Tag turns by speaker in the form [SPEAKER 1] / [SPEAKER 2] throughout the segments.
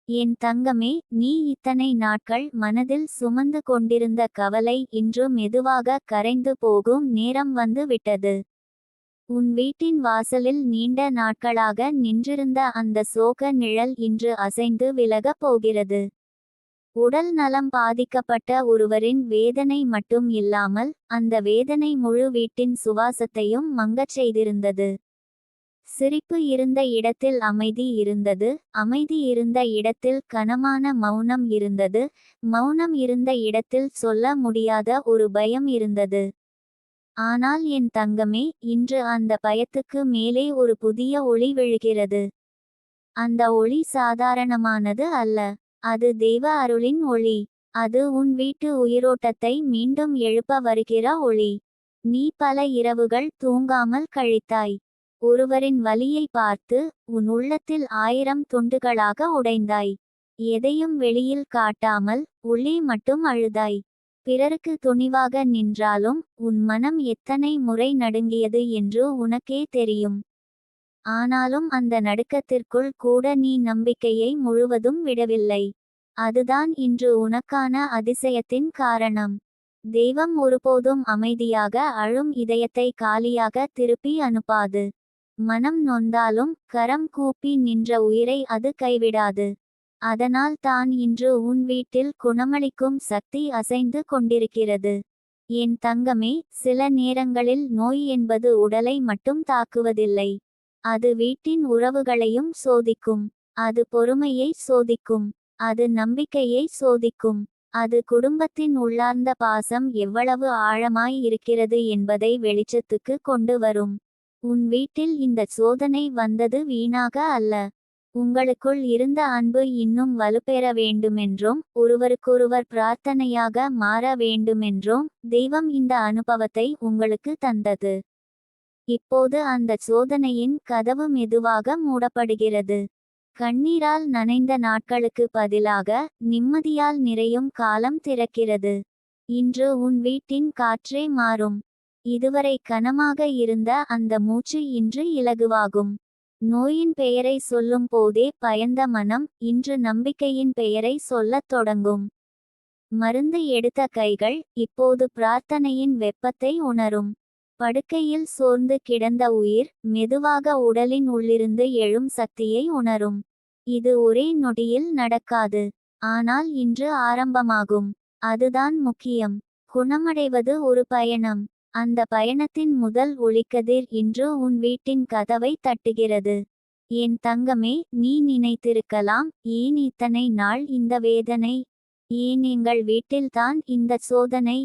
[SPEAKER 1] என் தங்கமே, நீ இத்தனை நாட்கள் மனதில் சுமந்து கொண்டிருந்த கவலை இன்று மெதுவாக கரைந்து போகும் நேரம் வந்து விட்டது. உன் வீட்டின் வாசலில் நீண்ட நாட்களாக நின்றிருந்த அந்த சோக நிழல் இன்று அசைந்து விலகப் போகிறது. உடல் நலம் பாதிக்கப்பட்ட ஒருவரின் வேதனை மட்டும் இல்லாமல், அந்த வேதனை முழு வீட்டின் சுவாசத்தையும் மங்கச் செய்திருந்தது. சிரிப்பு இருந்த இடத்தில் அமைதி இருந்தது, அமைதி இருந்த இடத்தில் கனமான மௌனம் இருந்தது, மௌனம் இருந்த இடத்தில் சொல்ல முடியாத ஒரு பயம் இருந்தது. ஆனால் என் தங்கமே, இன்று அந்த பயத்துக்கு மேலே ஒரு புதிய ஒளி விழுகிறது. அந்த ஒளி சாதாரணமானது அல்ல. அது தெய்வ அருளின் ஒளி. அது உன் வீட்டு உயிரோட்டத்தை மீண்டும் எழுப்ப வருகிற ஒளி. நீ பல இரவுகள் தூங்காமல் கழித்தாய். ஒருவரின் வலியை பார்த்து உன் உள்ளத்தில் 1000 துண்டுகளாக உடைந்தாய். எதையும் வெளியில் காட்டாமல் உள்ளே மட்டும் அழுதாய். பிறருக்கு துணிவாக நின்றாலும் உன் மனம் எத்தனை முறை நடுங்கியது என்று உனக்கே தெரியும். ஆனாலும் அந்த நடுக்கத்திற்குள் கூட நீ நம்பிக்கையை முழுவதும் விடவில்லை. அதுதான் இன்று உனக்கான அதிசயத்தின் காரணம். தெய்வம் ஒருபோதும் அமைதியாக அழும் இதயத்தை காலியாக திருப்பி அனுப்பாது. மனம் நொந்தாலும் கரம் கூப்பி நின்ற உயிரை அது கைவிடாது. அதனால் தான் இன்று உன் வீட்டில் குணமளிக்கும் சக்தி அசைந்து கொண்டிருக்கிறது. என் தங்கமே, சில நேரங்களில் நோய் என்பது உடலை மட்டும் தாக்குவதில்லை. அது வீட்டின் உறவுகளையும் சோதிக்கும். அது பொறுமையை சோதிக்கும். அது நம்பிக்கையை சோதிக்கும். அது குடும்பத்தின் உள்ளார்ந்த பாசம் எவ்வளவு ஆழமாய் இருக்கிறது என்பதை வெளிச்சத்துக்கு கொண்டு வரும். உன் வீட்டில் இந்த சோதனை வந்தது வீணாக அல்ல. உங்களுக்குள் இருந்த அன்பு இன்னும் வலுப்பெற வேண்டுமென்றும், ஒருவருக்கொருவர் பிரார்த்தனையாக மாற வேண்டுமென்றும் தெய்வம் இந்த அனுபவத்தை உங்களுக்கு தந்தது. இப்போது அந்த சோதனையின் கதவு மெதுவாக மூடப்படுகிறது. கண்ணீரால் நனைந்த நாட்களுக்கு பதிலாக நிம்மதியால் நிறையும் காலம் திறக்கிறது. இன்று உன் வீட்டின் காற்றே மாறும். இதுவரை கனமாக இருந்த அந்த மூச்சு இன்று இலகுவாகும். நோயின் பெயரை சொல்லும் போதே பயந்த மனம் இன்று நம்பிக்கையின் பெயரை சொல்லத் தொடங்கும். மருந்து எடுத்த கைகள் இப்போது பிரார்த்தனையின் வெப்பத்தை உணரும். படுக்கையில் சோர்ந்து கிடந்த உயிர் மெதுவாக உடலின் உள்ளிருந்து எழும் சக்தியை உணரும். இது ஒரே நொடியில் நடக்காது. ஆனால் இன்று ஆரம்பமாகும். அதுதான் முக்கியம். குணமடைவது ஒரு பயணம். அந்த பயணத்தின் முதல் ஒளிக்கதிர் இன்று உன் வீட்டின் கதவை தட்டுகிறது. என் தங்கமே, நீ நினைத்திருக்கலாம், ஏன் இத்தனை நாள் இந்த வேதனை? ஏன் எங்கள் வீட்டில்தான் இந்த சோதனை?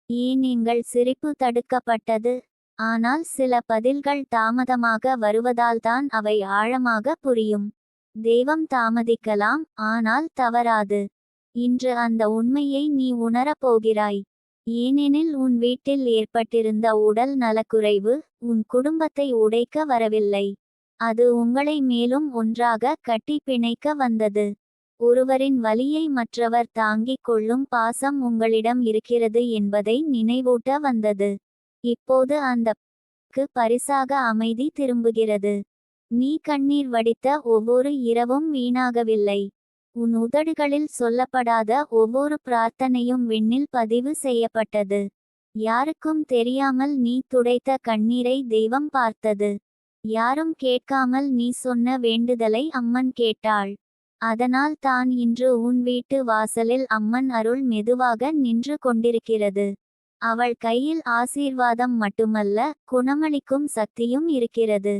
[SPEAKER 1] ஏன் எங்கள் சிரிப்பு தடுக்கப்பட்டது? ஆனால் சில பதில்கள் தாமதமாக வருவதால்தான் அவை ஆழமாக புரியும். தெய்வம் தாமதிக்கலாம், ஆனால் தவறாது. இன்று அந்த உண்மையை நீ உணரப் போகிறாய். ஏனெனில் உன் வீட்டில் ஏற்பட்டிருந்த உடல் நலக்குறைவு உன் குடும்பத்தை உடைக்க வரவில்லை. அது உங்களை மேலும் ஒன்றாக கட்டி பிணைக்க வந்தது. ஒருவரின் வலியை மற்றவர் தாங்கிக் கொள்ளும் பாசம் உங்களிடம் இருக்கிறது என்பதை நினைவூட்ட வந்தது. இப்போது அந்த பரிசாக அமைதி திரும்புகிறது. நீ கண்ணீர் வடித்த ஒவ்வொரு இரவும் வீணாகவில்லை. உன் உதடுகளில் சொல்லப்படாத ஒவ்வொரு பிரார்த்தனையும் விண்ணில் பதிவு செய்யப்பட்டது. யாருக்கும் தெரியாமல் நீ துடைத்த கண்ணீரை தெய்வம் பார்த்தது. யாரும் கேட்காமல் நீ சொன்ன வேண்டுதலை அம்மன் கேட்டாள். அதனால் தான் இன்று உன் வீட்டு வாசலில் அம்மன் அருள் மெதுவாக நின்று கொண்டிருக்கிறது. அவள் கையில் ஆசீர்வாதம் மட்டுமல்ல, குணமளிக்கும் சக்தியும் இருக்கிறது.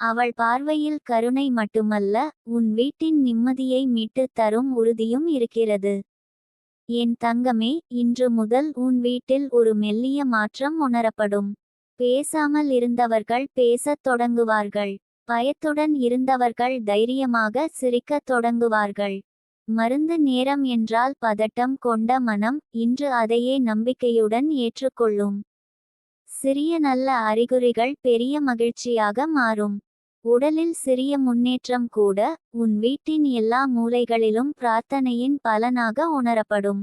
[SPEAKER 1] அவள் பார்வையில் கருணை மட்டுமல்ல, உன் வீட்டின் நிம்மதியை மீட்டுத் தரும் உறுதியும் இருக்கிறது. என் தங்கமே, இன்று முதல் உன் வீட்டில் ஒரு மெல்லிய மாற்றம் உணரப்படும். பேசாமல் இருந்தவர்கள் பேசத் தொடங்குவார்கள். பயத்துடன் இருந்தவர்கள் தைரியமாக சிரிக்கத் தொடங்குவார்கள். மருந்து நேரம் என்றால் பதட்டம் கொண்ட மனம் இன்று அதையே நம்பிக்கையுடன் ஏற்றுக்கொள்ளும். சிறிய நல்ல அறிகுறிகள் பெரிய மகிழ்ச்சியாக மாறும். உடலில் சிறிய முன்னேற்றம் கூட உன் வீட்டின் எல்லா மூலைகளிலும் பிரார்த்தனையின் பலனாக உணரப்படும்.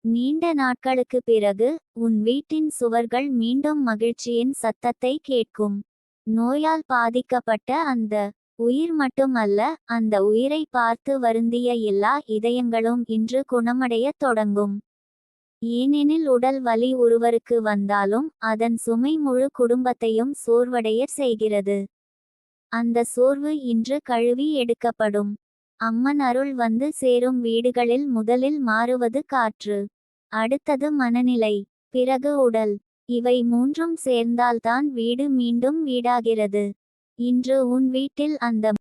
[SPEAKER 1] நீண்ட நாட்களுக்கு பிறகு உன் வீட்டின் சுவர்கள் மீண்டும் மகிழ்ச்சியின் சத்தத்தை கேட்கும். நோயால் பாதிக்கப்பட்ட அந்த உயிர் மட்டுமல்ல, அந்த உயிரை பார்த்து வருந்திய எல்லா இதயங்களும் இன்று குணமடையத் தொடங்கும். ஏனெனில் உடல் வலி ஒருவருக்கு வந்தாலும் அதன் சுமை முழு குடும்பத்தையும் சோர்வடையச் செய்கிறது. அந்த சோர்வு இன்று கழுவி எடுக்கப்படும். அம்மன் அருள் வந்து சேரும் வீடுகளில் முதலில் மாறுவது காற்று, அடுத்தது மனநிலை, பிறகு உடல். இவை மூன்றும் சேர்ந்தால்தான் வீடு மீண்டும் வீடாகிறது. இன்று உன் வீட்டில் அந்த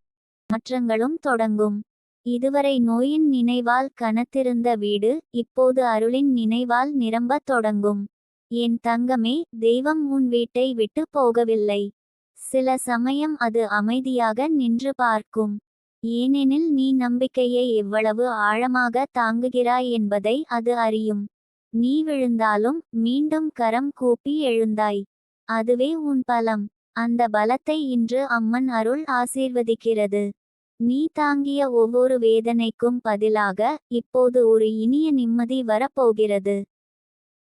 [SPEAKER 1] மாற்றங்களும் தொடங்கும். இதுவரை நோயின் நினைவால் கனத்திருந்த வீடு இப்போது அருளின் நினைவால் நிரம்பத் தொடங்கும். என் தங்கமே, தெய்வம் உன் வீட்டை விட்டு போகவில்லை. சில சமயம் அது அமைதியாக நின்று பார்க்கும். ஏனெனில் நீ நம்பிக்கையை எவ்வளவு ஆழமாக தாங்குகிறாய் என்பதை அது அறியும். நீ விழுந்தாலும் மீண்டும் கரம் கூப்பி எழுந்தாய். அதுவே உன் பலம். அந்த பலத்தை இன்று அம்மன் அருள் ஆசீர்வதிக்கிறது. நீ தாங்கிய ஒவ்வொரு வேதனைக்கும் பதிலாக இப்போது ஒரு இனிய நிம்மதி வரப்போகிறது.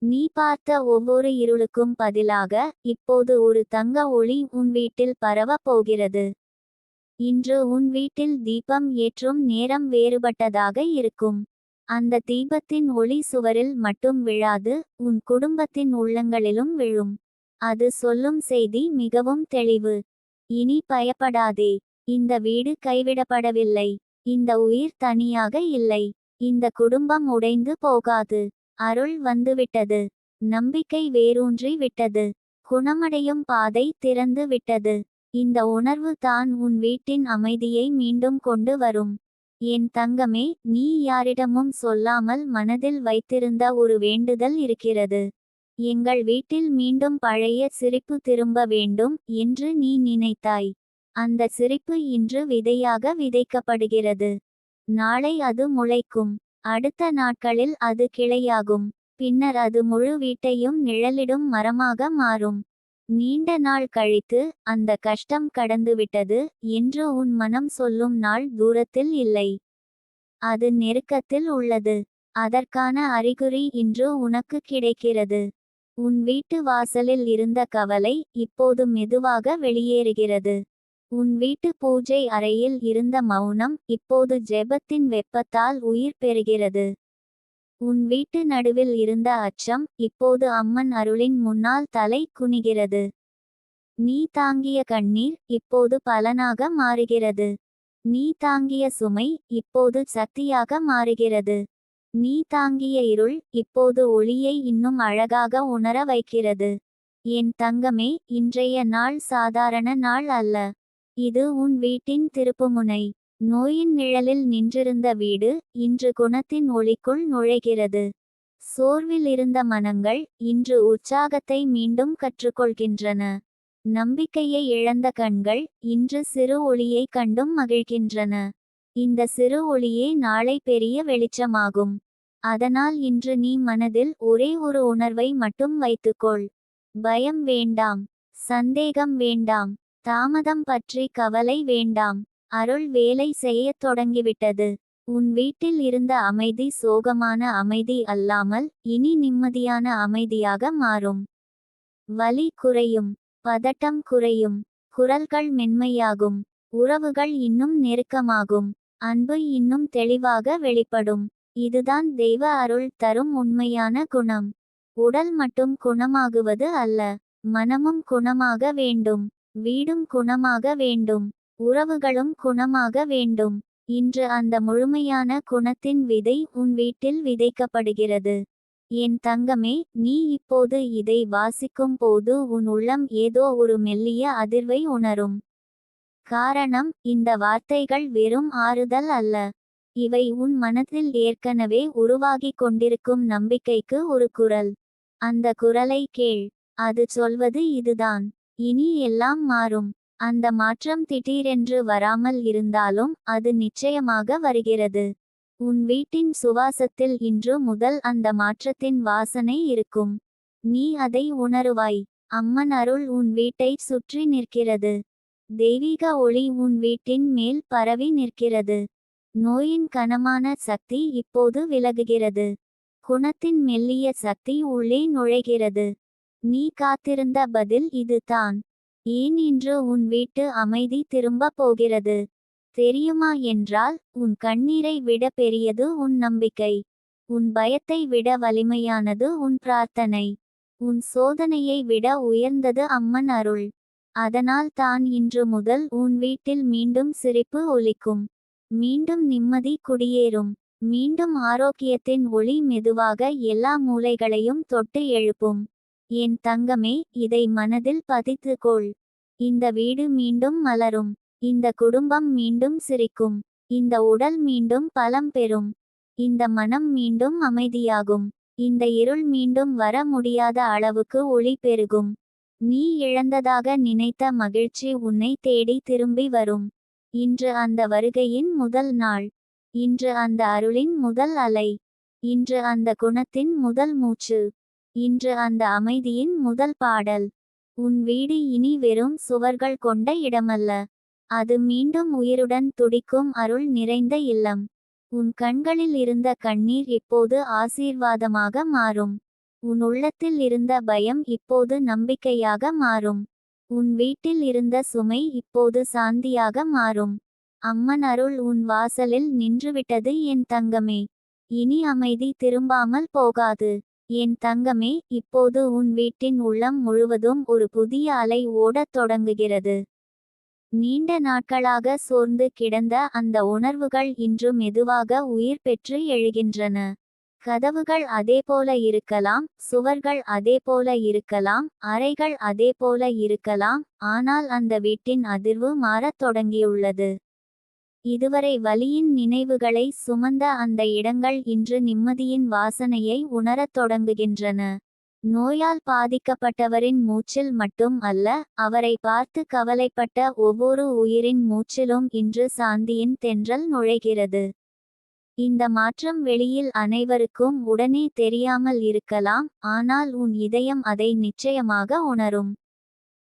[SPEAKER 1] நீ பார்த்த ஒவ்வொரு இருளுக்கும் பதிலாக இப்போது ஒரு தங்க ஒளி உன் வீட்டில் பரவப் போகிறது. இன்று உன் வீட்டில் தீபம் ஏற்றும் நேரம் வேறுபட்டதாக இருக்கும். அந்த தீபத்தின் ஒளி சுவரில் மட்டும் விழாது, உன் குடும்பத்தின் உள்ளங்களிலும் விழும். அது சொல்லும் செய்தி மிகவும் தெளிவு. இனி பயப்படாதே. இந்த வீடு கைவிடப்படவில்லை. இந்த உயிர் தனியாக இல்லை. இந்த குடும்பம் உடைந்து போகாது. அருள் வந்துவிட்டது. நம்பிக்கை வேரூன்றி விட்டது. குணமடையும் பாதை திறந்து விட்டது. இந்த உணர்வு தான் உன் வீட்டின் அமைதியை மீண்டும் கொண்டு வரும். என் தங்கமே, நீ யாரிடமும் சொல்லாமல் மனதில் வைத்திருந்த ஒரு வேண்டுதல் இருக்கிறது. எங்கள் வீட்டில் மீண்டும் பழைய சிரிப்பு திரும்ப வேண்டும் என்று நீ நினைத்தாய். அந்த சிரிப்பு இன்று விதையாக விதைக்கப்படுகிறது. நாளை அது முளைக்கும். அடுத்த நாட்களில் அது கிளையாகும். பின்னர் அது முழு வீட்டையும் நிழலிடும் மரமாக மாறும். நீண்ட நாள் கழித்து, அந்த கஷ்டம் கடந்துவிட்டது என்று உன் மனம் சொல்லும் நாள் தூரத்தில் இல்லை. அது நெருக்கத்தில் உள்ளது. அதற்கான அறிகுறி இன்று உனக்கு கிடைக்கிறது. உன் வீட்டு வாசலில் இருந்த கவலை இப்போது மெதுவாக வெளியேறுகிறது. உன் வீட்டு பூஜை அறையில் இருந்த மௌனம் இப்போது ஜெபத்தின் வெப்பத்தால் உயிர் பெறுகிறது. உன் வீட்டு நடுவில் இருந்த அச்சம் இப்போது அம்மன் அருளின் முன்னால் தலை குனிகிறது. நீ தாங்கிய கண்ணீர் இப்போது பலனாக மாறுகிறது. நீ தாங்கிய சுமை இப்போது சக்தியாக மாறுகிறது. நீ தாங்கிய இருள் இப்போது ஒளியை இன்னும் அழகாக உணர வைக்கிறது. என் தங்கமே, இன்றைய நாள் சாதாரண நாள் அல்ல. இது உன் வீட்டின் திருப்புமுனை. நோயின் நிழலில் நின்றிருந்த வீடு இன்று குணத்தின் ஒளிக்குள் நுழைகிறது. சோர்வில் இருந்த மனங்கள் இன்று உற்சாகத்தை மீண்டும் கற்றுக்கொள்கின்றன. நம்பிக்கையை இழந்த கண்கள் இன்று சிறு ஒளியை கண்டும் மகிழ்கின்றன. இந்த சிறு ஒளியே நாளை பெரிய வெளிச்சமாகும். அதனால் இன்று நீ மனதில் ஒரே ஒரு உணர்வை மட்டும் வைத்துக்கொள். பயம் வேண்டாம். சந்தேகம் வேண்டாம். தாமதம் பற்றி கவலை வேண்டாம். அருள் வேலை செய்யத் தொடங்கிவிட்டது. உன் வீட்டில் இருந்த அமைதி சோகமான அமைதி அல்லாமல் இனி நிம்மதியான அமைதியாக மாறும். வலி குறையும். பதட்டம் குறையும். குரல்கள் மென்மையாகும். உறவுகள் இன்னும் நெருக்கமாகும். அன்பு இன்னும் தெளிவாக வெளிப்படும். இதுதான் தெய்வ அருள் தரும் உண்மையான குணம். உடல் மட்டும் குணமாகுவது அல்ல, மனமும் குணமாக வேண்டும். வீடும் குணமாக வேண்டும். உறவுகளும் குணமாக வேண்டும். இன்று அந்த முழுமையான குணத்தின் விதை உன் வீட்டில் விதைக்கப்படுகிறது. என் தங்கமே, நீ இப்போது இதை வாசிக்கும் போது உன் உள்ளம் ஏதோ ஒரு மெல்லிய அதிர்வை உணரும். காரணம், இந்த வார்த்தைகள் வெறும் ஆறுதல் அல்ல. இவை உன் மனத்தில் ஏற்கனவே உருவாகிக் கொண்டிருக்கும் நம்பிக்கைக்கு ஒரு குரல். அந்த குரலை கேள். அது சொல்வது இதுதான்: இனி எல்லாம் மாறும். அந்த மாற்றம் திடீரென்று வராமல் இருந்தாலும் அது நிச்சயமாக வருகிறது. உன் வீட்டின் சுவாசத்தில் இன்று முதல் அந்த மாற்றத்தின் வாசனை இருக்கும். நீ அதை உணருவாய். அம்மன் அருள் உன் வீட்டை சுற்றி நிற்கிறது. தெய்வீக ஒளி உன் வீட்டின் மேல் பரவி நிற்கிறது. நோயின் கனமான சக்தி இப்போது விலகுகிறது. குணத்தின் மெல்லிய சக்தி உள்ளே நுழைகிறது. நீ காத்திருந்த பதில் இது தான். ஏன் இன்று உன் வீட்டு அமைதி திரும்பப் போகிறது தெரியுமா என்றால், உன் கண்ணீரை விட பெரியது உன் நம்பிக்கை. உன் பயத்தை விட வலிமையானது உன் பிரார்த்தனை. உன் சோதனையை விட உயர்ந்தது அம்மன் அருள். அதனால் தான் இன்று முதல் உன் வீட்டில் மீண்டும் சிரிப்பு ஒலிக்கும். மீண்டும் நிம்மதி குடியேறும். மீண்டும் ஆரோக்கியத்தின் ஒளி மெதுவாக எல்லா மூலைகளையும் தொட்டு எழுப்பும். என் தங்கமே, இதை மனதில் பதித்துக்கொள். இந்த வீடு மீண்டும் மலரும். இந்த குடும்பம் மீண்டும் சிரிக்கும். இந்த உடல் மீண்டும் பலம் பெறும். இந்த மனம் மீண்டும் அமைதியாகும். இந்த இருள் மீண்டும் வர முடியாத அளவுக்கு ஒளி பெருகும். நீ இழந்ததாக நினைத்த மகிழ்ச்சி உன்னை தேடி திரும்பி வரும். இன்று அந்த வருகையின் முதல் நாள். இன்று அந்த அருளின் முதல் அலை. இன்று அந்த குணத்தின் முதல் மூச்சு. இன்று அந்த அமைதியின் முதல் பாடல். உன் வீடு இனி வெறும் சுவர்கள் கொண்ட இடமல்ல. அது மீண்டும் உயிருடன் துடிக்கும் அருள் நிறைந்த இல்லம். உன் கண்களில் இருந்த கண்ணீர் இப்போது ஆசீர்வாதமாக மாறும். உன் உள்ளத்தில் இருந்த பயம் இப்போது நம்பிக்கையாக மாறும். உன் வீட்டில் இருந்த சுமை இப்போது சாந்தியாக மாறும். அம்மன் அருள் உன் வாசலில் நின்றுவிட்டது என் தங்கமே. இனி அமைதி திரும்பாமல் போகாது. என் தங்கமே, இப்போது உன் வீட்டின் உள்ளம் முழுவதும் ஒரு புதிய அலை ஓடத் தொடங்குகிறது. நீண்ட நாட்களாக சோர்ந்து கிடந்த அந்த உணர்வுகள் இன்று மெதுவாக உயிர் பெற்று எழுகின்றன. கதவுகள் அதேபோல இருக்கலாம், சுவர்கள் அதேபோல இருக்கலாம், அறைகள் அதேபோல இருக்கலாம், ஆனால் அந்த வீட்டின் அதிர்வு மாறத் தொடங்கியுள்ளது. இதுவரை வலியின் நினைவுகளை சுமந்த அந்த இடங்கள் இன்று நிம்மதியின் வாசனையை உணரத் தொடங்குகின்றன. நோயால் பாதிக்கப்பட்டவரின் மூச்சில் மட்டும் அல்ல, அவரை பார்த்து கவலைப்பட்ட ஒவ்வொரு உயிரின் மூச்சிலும் இன்று சாந்தியின் தென்றல் நுழைகிறது. இந்த மாற்றம் வெளியில் அனைவருக்கும் உடனே தெரியாமல் இருக்கலாம், ஆனால் உன் இதயம் அதை நிச்சயமாக உணரும்.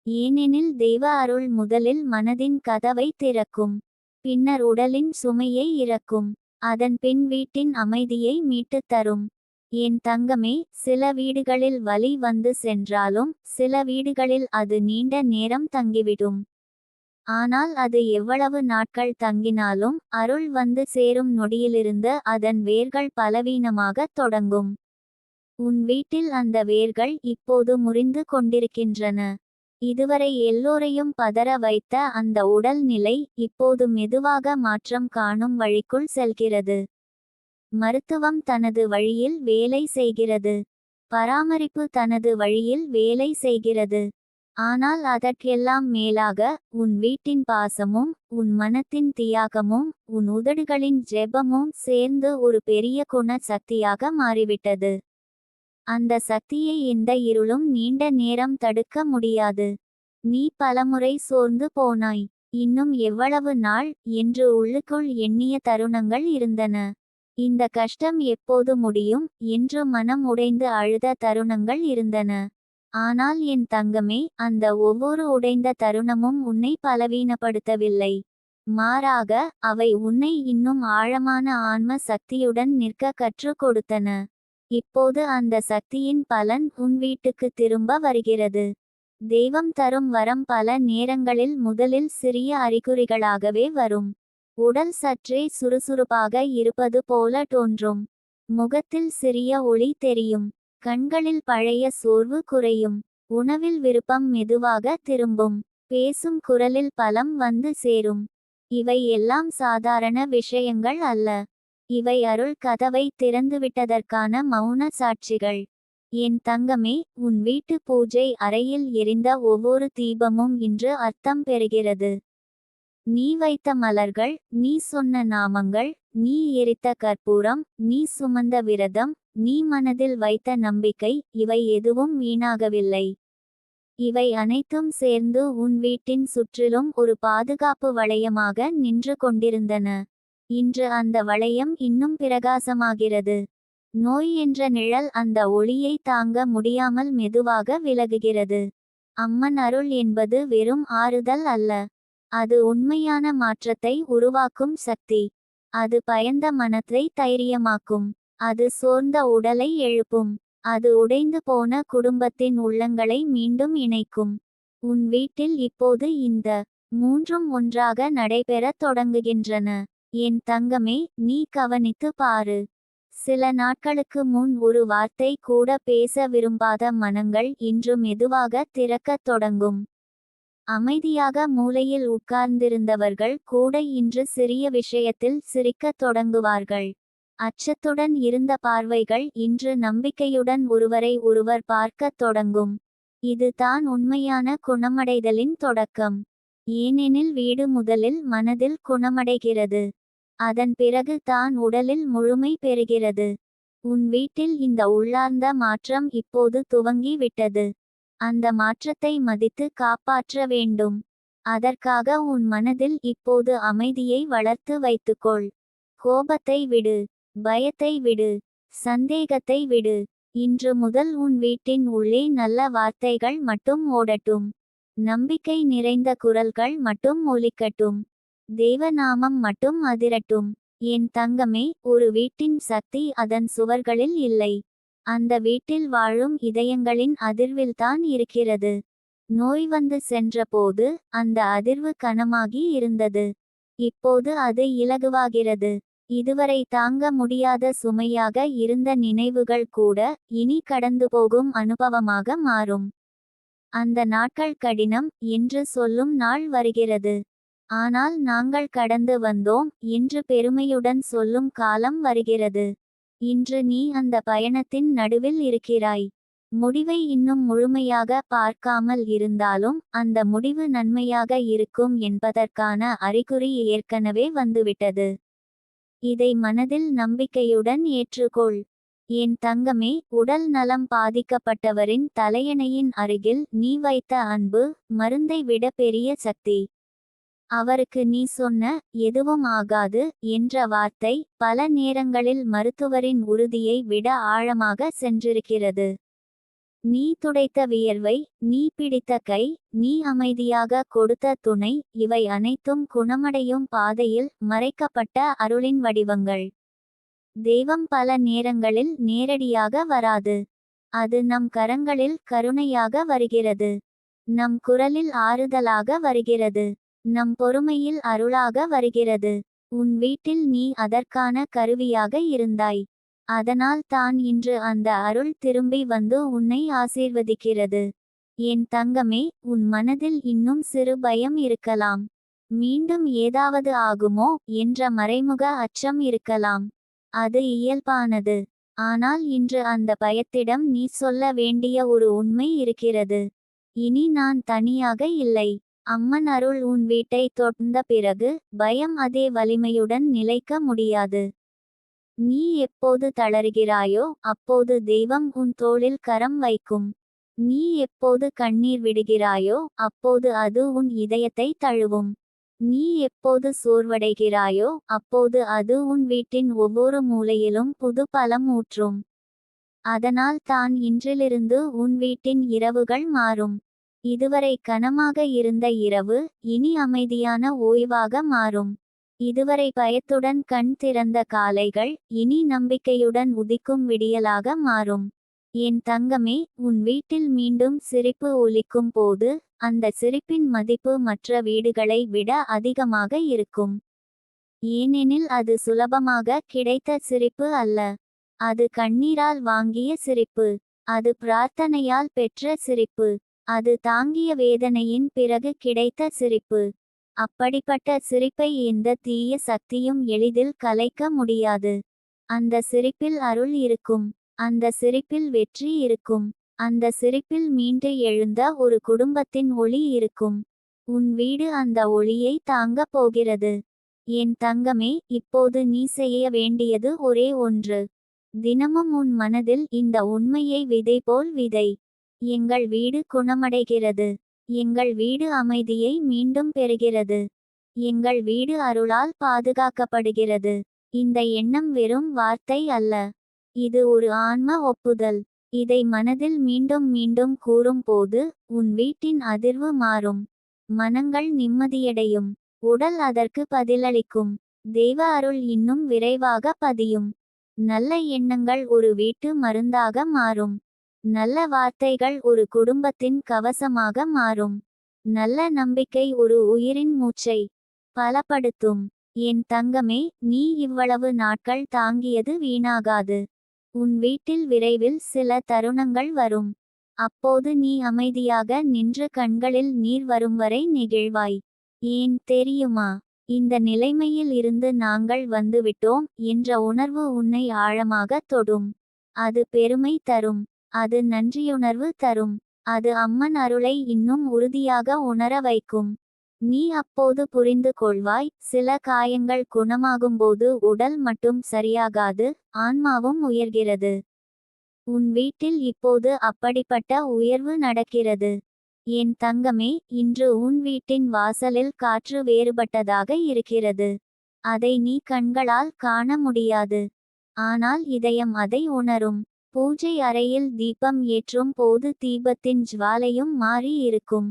[SPEAKER 1] ஏனெனில் தெய்வ அருள் முதலில் மனதின் கதவை திறக்கும். பின்னர் உடலின் சுமையை இறக்கும். அதன் பின் வீட்டின் அமைதியை மீட்டுத் தரும். என் தங்கமே, சில வீடுகளில் வலி வந்து சென்றாலும் சில வீடுகளில் அது நீண்ட நேரம் தங்கிவிடும். ஆனால் அது எவ்வளவு நாட்கள் தங்கினாலும் அருள் வந்து சேரும் நொடியிலிருந்து அதன் வேர்கள் பலவீனமாகத் தொடங்கும். உன் வீட்டில் அந்த வேர்கள் இப்போது முறிந்து கொண்டிருக்கின்றன. இதுவரை எல்லோரையும் பதற வைத்த அந்த உடல் நிலை இப்போது மெதுவாக மாற்றம் காணும் வழிக்குள் செல்கிறது. மருத்துவம் தனது வழியில் வேலை செய்கிறது. பராமரிப்பு தனது வழியில் வேலை செய்கிறது. ஆனால் அதற்கெல்லாம் மேலாக உன் வீட்டின் பாசமும் உன் மனத்தின் தியாகமும் உன் உதடுகளின் ஜெபமும் சேர்ந்து ஒரு பெரிய குண சக்தியாக மாறிவிட்டது. அந்த சக்தியை எந்த இருளும் நீண்ட நேரம் தடுக்க முடியாது. நீ பலமுறை சோர்ந்து போனாய். இன்னும் எவ்வளவு நாள் என்று உள்ளுக்குள் எண்ணிய தருணங்கள் இருந்தன. இந்த கஷ்டம் எப்போது முடியும் என்று மனம் உடைந்து அழுத தருணங்கள் இருந்தன. ஆனால் என் தங்கமே, அந்த ஒவ்வொரு உடைந்த தருணமும் உன்னை பலவீனப்படுத்தவில்லை. மாறாக, அவை உன்னை இன்னும் ஆழமான ஆன்ம சக்தியுடன் நிற்க கற்றுக் கொடுத்தன. இப்போது அந்த சக்தியின் பலன் உன் வீட்டுக்கு திரும்ப வருகிறது. தெய்வம் தரும் வரம் பல நேரங்களில் முதலில் சிறிய அறிகுறிகளாகவே வரும். உடல் சற்றே சுறுசுறுப்பாக இருப்பது போல தோன்றும். முகத்தில் சிறிய ஒளி தெரியும். கண்களில் பழைய சோர்வு குறையும். உணவில் விருப்பம் மெதுவாக திரும்பும். பேசும் குரலில் பலம் வந்து சேரும். இவை எல்லாம் சாதாரண விஷயங்கள் அல்ல. இவை அருள் கதவை திறந்துவிட்டதற்கான மௌன சாட்சிகள். என் தங்கமே, உன் வீட்டு பூஜை அறையில் எரிந்த ஒவ்வொரு தீபமும் இன்று அர்த்தம் பெறுகிறது. நீ வைத்த மலர்கள், நீ சொன்ன நாமங்கள், நீ எரித்த கற்பூரம், நீ சுமந்த விரதம், நீ மனதில் வைத்த நம்பிக்கை, இவை எதுவும் வீணாகவில்லை. இவை அனைத்தும் சேர்ந்து உன் வீட்டின் சுற்றிலும் ஒரு பாதுகாப்பு வளையமாக நின்று கொண்டிருந்தன. இன்று அந்த வளையம் இன்னும் பிரகாசமாகிறது. நோய் என்ற நிழல் அந்த ஒளியை தாங்க முடியாமல் மெதுவாக விலகுகிறது. அம்மன் அருள் என்பது வெறும் ஆறுதல் அல்ல. அது உண்மையான மாற்றத்தை உருவாக்கும் சக்தி. அது பயந்த மனத்தை தைரியமாக்கும். அது சோர்ந்த உடலை எழுப்பும். அது உடைந்து போன குடும்பத்தின் உள்ளங்களை மீண்டும் இணைக்கும். உன் வீட்டில் இப்போது இந்த மூன்றும் ஒன்றாக நடைபெறத் தொடங்குகின்றன. என் தங்கமே, நீ கவனித்து பாரு. சில நாட்களுக்கு முன் ஒரு வார்த்தை கூட பேச விரும்பாத மனங்கள் இன்று மெதுவாக திறக்கத் தொடங்கும். அமைதியாக மூலையில் உட்கார்ந்திருந்தவர்கள் கூட இன்று சிறிய விஷயத்தில் சிரிக்கத் தொடங்குவார்கள். அச்சத்துடன் இருந்த பார்வைகள் இன்று நம்பிக்கையுடன் ஒருவரை ஒருவர் பார்க்கத் தொடங்கும். இது தான் உண்மையான குணமடைதலின் தொடக்கம். ஏனெனில் வீடு முதலில் மனதில் குணமடைகிறது. அதன் பிறகு தான் உடலில் முழுமை பெறுகிறது. உன் வீட்டில் இந்த உள்ளார்ந்த மாற்றம் இப்போது துவங்கி விட்டது. அந்த மாற்றத்தை மதித்து காப்பாற்ற வேண்டும். அதற்காக உன் மனதில் இப்போது அமைதியை வளர்த்து வைத்துக்கொள். கோபத்தை விடு, பயத்தை விடு, சந்தேகத்தை விடு. இன்று முதல் உன் வீட்டின் உள்ளே நல்ல வார்த்தைகள் மட்டும் ஓடட்டும். நம்பிக்கை நிறைந்த குரல்கள் மட்டும் ஒலிக்கட்டும். தேவநாமம் மட்டும் அதிரட்டும். என் தங்கமே, ஒரு வீட்டின் சக்தி அதன் சுவர்களில் இல்லை. அந்த வீட்டில் வாழும் இதயங்களின் அதிர்வில்தான் இருக்கிறது. நோய் வந்து சென்றபோது அந்த அதிர்வு கனமாகி இருந்தது. இப்போது அது இலகுவாகிறது. இதுவரை தாங்க முடியாத சுமையாக இருந்த நினைவுகள் கூட இனி கடந்துபோகும் அனுபவமாக மாறும். அந்த நாட்கள் கடினம் என்று சொல்லும் நாள் வருகிறது. ஆனால் நாங்கள் கடந்து வந்தோம் என்று பெருமையுடன் சொல்லும் காலம் வருகிறது. இன்று நீ அந்த பயணத்தின் நடுவில் இருக்கிறாய். முடிவை இன்னும் முழுமையாக பார்க்காமல் இருந்தாலும் அந்த முடிவு நன்மையாக இருக்கும் என்பதற்கான அறிகுறி ஏற்கனவே வந்துவிட்டது. இதை மனதில் நம்பிக்கையுடன் ஏற்றுக்கொள். என் தங்கமே, உடல் நலம் பாதிக்கப்பட்டவரின் தலையணையின் அருகில் நீ வைத்த அன்பு மருந்தை விட பெரிய சக்தி. அவருக்கு நீ சொன்ன "எதுவும் ஆகாது" என்ற வார்த்தை பல நேரங்களில் மருத்துவரின் உறுதியை விட ஆழமாக சென்றிருக்கிறது. நீ துடைத்த வியர்வை, நீ பிடித்த கை, நீ அமைதியாக கொடுத்த துணை, இவை அனைத்தும் குணமடையும் பாதையில் மறைக்கப்பட்ட அருளின் வடிவங்கள். தெய்வம் பல நேரங்களில் நேரடியாக வராது. அது நம் கரங்களில் கருணையாக வருகிறது. நம் குரலில் ஆறுதலாக வருகிறது. நம் பொறுமையில் அருளாக வருகிறது. உன் வீட்டில் நீ அதற்கான கருவியாக இருந்தாய். அதனால் தான் இன்று அந்த அருள் திரும்பி வந்து உன்னை ஆசீர்வதிக்கிறது. என் தங்கமே, உன் மனதில் இன்னும் சிறு பயம் இருக்கலாம். மீண்டும் ஏதாவது ஆகுமோ என்ற மறைமுக அச்சம் இருக்கலாம். அது இயல்பானது. ஆனால் இன்று அந்த பயத்திடம் நீ சொல்ல வேண்டிய ஒரு உண்மை இருக்கிறது. இனி நான் தனியாக இல்லை. அம்மன் அருள் உன் வீட்டை தொட்ட பிறகு பயம் அதே வலிமையுடன் நிலைக்க முடியாது. நீ எப்போது தளறுகிறாயோ அப்போது தெய்வம் உன் தோளில் கரம் வைக்கும். நீ எப்போது கண்ணீர் விடுகிறாயோ அப்போது அது உன் இதயத்தை தழுவும். நீ எப்போது சோர்வடைகிறாயோ அப்போது அது உன் வீட்டின் ஒவ்வொரு மூலையிலும் புது பலம் ஊற்றும். அதனால் தான் இன்றிலிருந்து உன் வீட்டின் இரவுகள் மாறும். இதுவரை கனமாக இருந்த இரவு இனி அமைதியான ஓய்வாக மாறும். இதுவரை பயத்துடன் கண் திறந்த காலைகள் இனி நம்பிக்கையுடன் உதிக்கும் விடியலாக மாறும். என் தங்கமே, உன் வீட்டில் மீண்டும் சிரிப்பு ஒலிக்கும் போது அந்த சிரிப்பின் மதிப்பு மற்ற வீடுகளை விட அதிகமாக இருக்கும். ஏனெனில் அது சுலபமாக கிடைத்த சிரிப்பு அல்ல. அது கண்ணீரால் வாங்கிய சிரிப்பு. அது பிரார்த்தனையால் பெற்ற சிரிப்பு. அது தாங்கிய வேதனையின் பிறகு கிடைத்த சிரிப்பு. அப்படிப்பட்ட சிரிப்பை எந்த தீய சக்தியும் எளிதில் கலைக்க முடியாது. அந்த சிரிப்பில் அருள் இருக்கும். அந்த சிரிப்பில் வெற்றி இருக்கும். அந்த சிரிப்பில் மீண்டு எழுந்த ஒரு குடும்பத்தின் ஒளி இருக்கும். உன் வீடு அந்த ஒளியை தாங்கப் போகிறது. என் தங்கமே, இப்போது நீ செய்ய வேண்டியது ஒரே ஒன்று. தினமும் உன் மனதில் இந்த உண்மையை விதை போல் விதை. எங்கள் வீடு குணமடைகிறது. எங்கள் வீடு அமைதியை மீண்டும் பெறுகிறது. எங்கள் வீடு அருளால் பாதுகாக்கப்படுகிறது. இந்த எண்ணம் வெறும் வார்த்தை அல்ல. இது ஒரு ஆன்ம ஒப்புதல். இதை மனதில் மீண்டும் மீண்டும் கூறும் போது உன் வீட்டின் அதிர்வு மாறும். மனங்கள் நிம்மதியடையும். உடல் அதற்கு பதிலளிக்கும். தெய்வ அருள் இன்னும் விரைவாக பதியும். நல்ல எண்ணங்கள் ஒரு வீட்டு மருந்தாக மாறும். நல்ல வார்த்தைகள் ஒரு குடும்பத்தின் கவசமாக மாறும். நல்ல நம்பிக்கை ஒரு உயிரின் மூச்சை பலப்படுத்தும். என் தங்கமே, நீ இவ்வளவு நாட்கள் தாங்கியது வீணாகாது. உன் வீட்டில் விரைவில் சில தருணங்கள் வரும். அப்போது நீ அமைதியாக நின்று கண்களில் நீர் வரும் வரை நெகிழ்வாய். ஏன் தெரியுமா? இந்த நிலைமையில் இருந்து நாங்கள் வந்துவிட்டோம் என்ற உணர்வு உன்னை ஆழமாக தொடும். அது பெருமை தரும். அது நன்றியுணர்வு தரும். அது அம்மன் அருளை இன்னும் உறுதியாக உணர வைக்கும். நீ அப்போது புரிந்து கொள்வாய், சில காயங்கள் குணமாகும்போது உடல் மட்டும் சரியாகாது, ஆன்மாவும் உயர்கிறது. உன் வீட்டில் இப்போது அப்படிப்பட்ட உயர்வு நடக்கிறது. என் தங்கமே, இன்று உன் வீட்டின் வாசலில் காற்று வேறுபட்டதாக இருக்கிறது. அதை நீ கண்களால் காண முடியாது. ஆனால் இதயம் அதை உணரும். பூஜை அறையில் தீபம் ஏற்றும் போது தீபத்தின் ஜுவாலையும் மாறி இருக்கும்.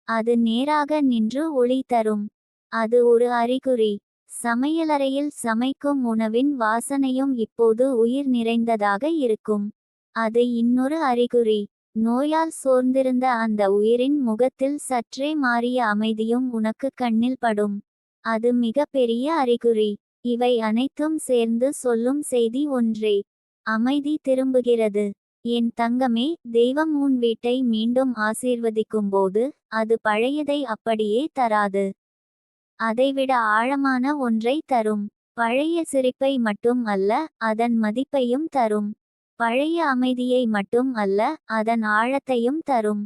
[SPEAKER 1] அது நேராக நின்று ஒளி தரும். அது ஒரு அறிகுறி. சமையலறையில் சமைக்கும் உணவின் வாசனையும் இப்போது உயிர் நிறைந்ததாக இருக்கும். அது இன்னொரு அறிகுறி. நோயால் சோர்ந்திருந்த அந்த உயிரின் முகத்தில் சற்றே மாறிய அமைதியும் உனக்கு கண்ணில் படும். அது மிக பெரிய அறிகுறி. இவை அனைத்தும் சேர்ந்து சொல்லும் செய்தி ஒன்றே. அமைதி திரும்புகிறது. என் தங்கமே, தெய்வம் உன் வீட்டை மீண்டும் ஆசீர்வதிக்கும்போது அது பழையதை அப்படியே தராது. அதைவிட ஆழமான ஒன்றை தரும். பழைய சிரிப்பை மட்டும் அல்ல, அதன் மதிப்பையும் தரும். பழைய அமைதியை மட்டும் அல்ல, அதன் ஆழத்தையும் தரும்.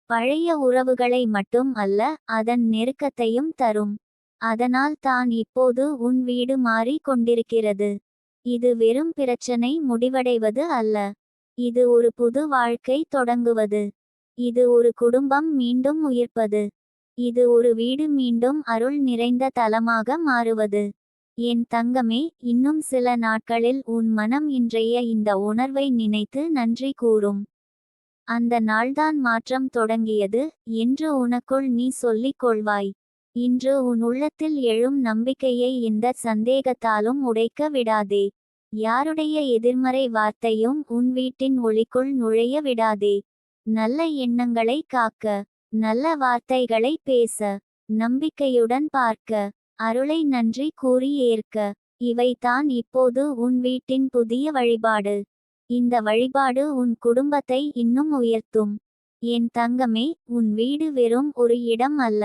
[SPEAKER 1] பழைய உறவுகளை மட்டும் அல்ல, அதன் நெருக்கத்தையும் தரும். அதனால் தான் இப்போது உன் வீடு மாறி கொண்டிருக்கிறது. இது வெறும் பிரச்சனை முடிவடைவது அல்ல. இது ஒரு புது வாழ்க்கை தொடங்குவது. இது ஒரு குடும்பம் மீண்டும் உயிர்ப்பது. இது ஒரு வீடு மீண்டும் அருள் நிறைந்த தலமாக மாறுவது. என் தங்கமே, இன்னும் சில நாட்களில் உன் மனம் இன்றைய இந்த உணர்வை நினைத்து நன்றி கூறும். அந்த நாள்தான் மாற்றம் தொடங்கியது என்று உனக்குள் நீ சொல்லிக் கொள்வாய். இன்று உன் உள்ளத்தில் எழும் நம்பிக்கையை இந்த சந்தேகத்தாலும் உடைக்க விடாதே. யாருடைய எதிர்மறை வார்த்தையும் உன் வீட்டின் ஒளிக்குள் நுழைய விடாதே. நல்ல எண்ணங்களை காக்க, நல்ல வார்த்தைகளை பேச, நம்பிக்கையுடன் பார்க்க, அருளை நன்றி கூறி ஏற்க. இவைதான் இப்போது உன் வீட்டின் புதிய வழிபாடு. இந்த வழிபாடு உன் குடும்பத்தை இன்னும் உயர்த்தும். என் தங்கமே, உன் வீடு வெறும் ஒரு இடம் அல்ல.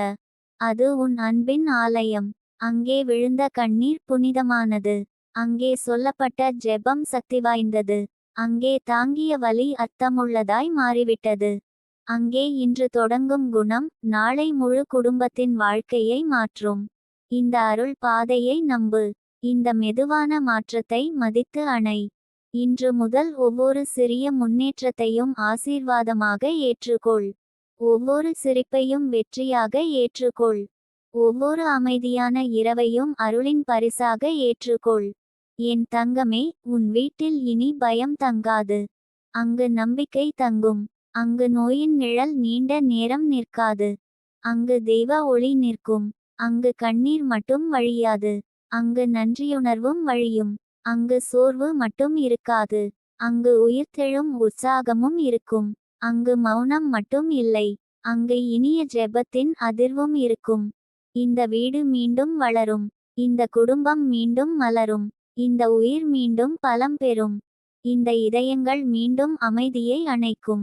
[SPEAKER 1] அது உன் அன்பின் ஆலயம். அங்கே விழுந்த கண்ணீர் புனிதமானது. அங்கே சொல்லப்பட்ட ஜெபம் சக்தி வாய்ந்தது. அங்கே தாங்கிய வலி அர்த்தமுள்ளதாய் மாறிவிட்டது. அங்கே இன்று தொடங்கும் குணம் நாளை முழு குடும்பத்தின் வாழ்க்கையை மாற்றும். இந்த அருள் பாதையை நம்பு. இந்த மெதுவான மாற்றத்தை மதித்து அணை. இன்று முதல் ஒவ்வொரு சிறிய முன்னேற்றத்தையும் ஆசீர்வாதமாக ஏற்றுக்கொள். ஒவ்வொரு சிரிப்பையும் வெற்றியாக ஏற்றுக்கொள். ஒவ்வொரு அமைதியான இரவையும் அருளின் பரிசாக ஏற்றுக்கொள். என் தங்கமே, உன் வீட்டில் இனி பயம் தங்காது. அங்கு நம்பிக்கை தங்கும். அங்கு நோயின் நிழல் நீண்ட நேரம் நிற்காது. அங்கு தெய்வ ஒளி நிற்கும். அங்கு கண்ணீர் மட்டும் வழியாது. அங்கு நன்றியுணர்வும் வழியும். அங்கு சோர்வு மட்டும் இருக்காது. அங்கு உயிர்த்தெழும் உற்சாகமும் இருக்கும். அங்கு மௌனம் மட்டும் இல்லை. அங்கு இனிய ஜெபத்தின் அதிர்வும் இருக்கும். இந்த வீடு மீண்டும் வளரும். இந்த குடும்பம் மீண்டும் மலரும். இந்த உயிர் மீண்டும் பலம் பெறும். இந்த இதயங்கள் மீண்டும் அமைதியை அணைக்கும்.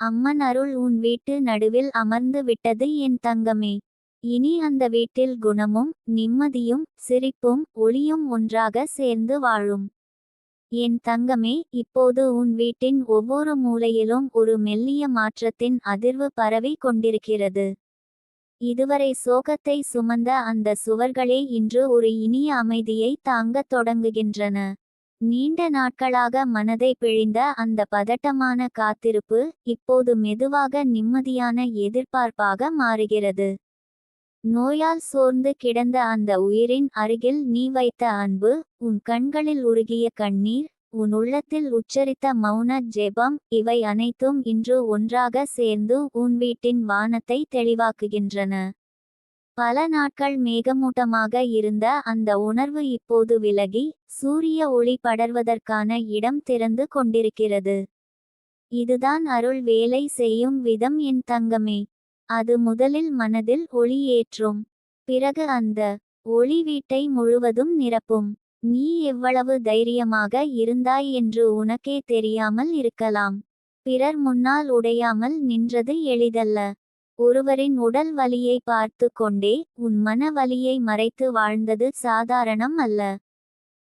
[SPEAKER 1] அம்மன் அருள் உன் வீட்டு நடுவில் அமர்ந்து விட்டது என் தங்கமே. இனி அந்த வீட்டில் குணமும் நிம்மதியும் சிரிப்பும் ஒளியும் ஒன்றாக சேர்ந்து வாழும். என் தங்கமே, இப்போது உன் வீட்டின் ஒவ்வொரு மூலையிலும் ஒரு மெல்லிய மாற்றத்தின் அதிர்வு பரவி கொண்டிருக்கிறது. இதுவரை சோகத்தை சுமந்த அந்த சுவர்களே இன்று ஒரு இனிய அமைதியை தாங்கத் தொடங்குகின்றன. நீண்ட நாட்களாக மனதை பிழிந்த அந்த பதட்டமான காத்திருப்பு இப்போது மெதுவாக நிம்மதியான எதிர்பார்ப்பாக மாறுகிறது. நோயால் சோர்ந்து கிடந்த அந்த உயிரின் அருகில் நீ வைத்த அன்பு, உன் கண்களில் உருகிய கண்ணீர், உன் உள்ளத்தில் உச்சரித்த மௌன ஜெபம், இவை அனைத்தும் இன்று ஒன்றாக சேர்ந்து உன் வீட்டின் வானத்தை தெளிவாக்குகின்றன. பல நாட்கள் மேகமூட்டமாக இருந்த அந்த உணர்வு இப்போது விலகி, சூரிய ஒளி படர்வதற்கான இடம் திறந்து கொண்டிருக்கிறது. இதுதான் அருள் வேலை செய்யும் விதம் என் தங்கமே. அது முதலில் மனதில் ஒளி ஏற்றும். பிறகு அந்த ஒளி வீட்டை முழுவதும் நிரப்பும். நீ எவ்வளவு தைரியமாக இருந்தாய் என்று உனக்கே தெரியாமல் இருக்கலாம். பிறர் முன்னால் உடையாமல் நின்றது எளிதல்ல. ஒருவரின் உடல் வலியை பார்த்து கொண்டே உன் மன வலியை மறைத்து வாழ்ந்தது சாதாரணம் அல்ல.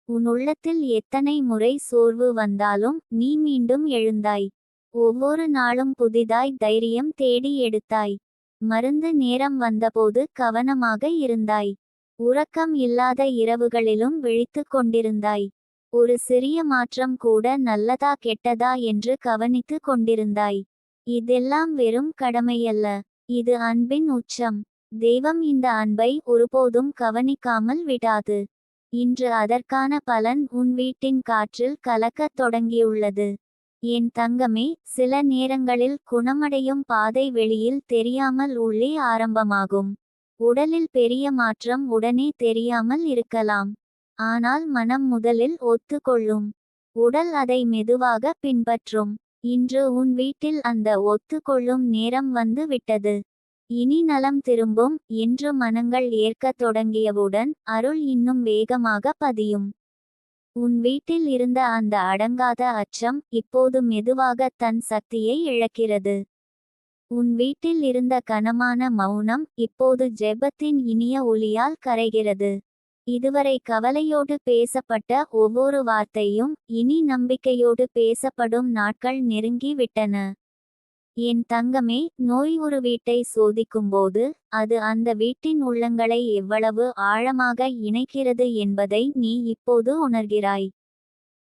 [SPEAKER 1] உன் உள்ளத்தில் எத்தனை முறை சோர்வு வந்தாலும் நீ மீண்டும் எழுந்தாய். ஒவ்வொரு நாளும் புதிதாய் தைரியம் தேடி எடுத்தாய். மருந்து நேரம் வந்தபோது கவனமாக இருந்தாய். உறக்கம் இல்லாத இரவுகளிலும் விழித்து கொண்டிருந்தாய். ஒரு சிறிய மாற்றம் கூட நல்லதா கெட்டதா என்று கவனித்து கொண்டிருந்தாய். இதெல்லாம் வெறும் கடமையல்ல, இது அன்பின் உச்சம். தெய்வம் இந்த அன்பை ஒருபோதும் கவனிக்காமல் விடாது. இன்று அதற்கான பலன் உன் வீட்டின் காற்றில் கலக்கத் தொடங்கியுள்ளது. என் தங்கமே, சில நேரங்களில் குணமடையும் பாதை வெளியில் தெரியாமல் உள்ளே ஆரம்பமாகும். உடலில் பெரிய மாற்றம் உடனே தெரியாமல் இருக்கலாம். ஆனால் மனம் முதலில் ஒத்துக்கொள்ளும். உடல் அதை மெதுவாக பின்பற்றும். இன்று உன் வீட்டில் அந்த ஒத்துக்கொள்ளும் நேரம் வந்து விட்டது. இனி நலம் திரும்பும் என்று மனங்கள் ஏற்கத் தொடங்கியவுடன் அருள் இன்னும் வேகமாக பதியும். உன் வீட்டில் இருந்த அந்த அடங்காத அச்சம் இப்போது மெதுவாக தன் சக்தியை இழக்கிறது. உன் வீட்டில் இருந்த கனமான மௌனம் இப்போது ஜெபத்தின் இனிய ஒலியால் கரைகிறது. இதுவரை கவலையோடு பேசப்பட்ட ஒவ்வொரு வார்த்தையும் இனி நம்பிக்கையோடு பேசப்படும் நாட்கள் நெருங்கி விட்டன. என் தங்கமே, நோய் ஒரு வீட்டை சோதிக்கும்போது அது அந்த வீட்டின் உள்ளங்களை எவ்வளவு ஆழமாக இணைக்கிறது என்பதை நீ இப்போது உணர்கிறாய்.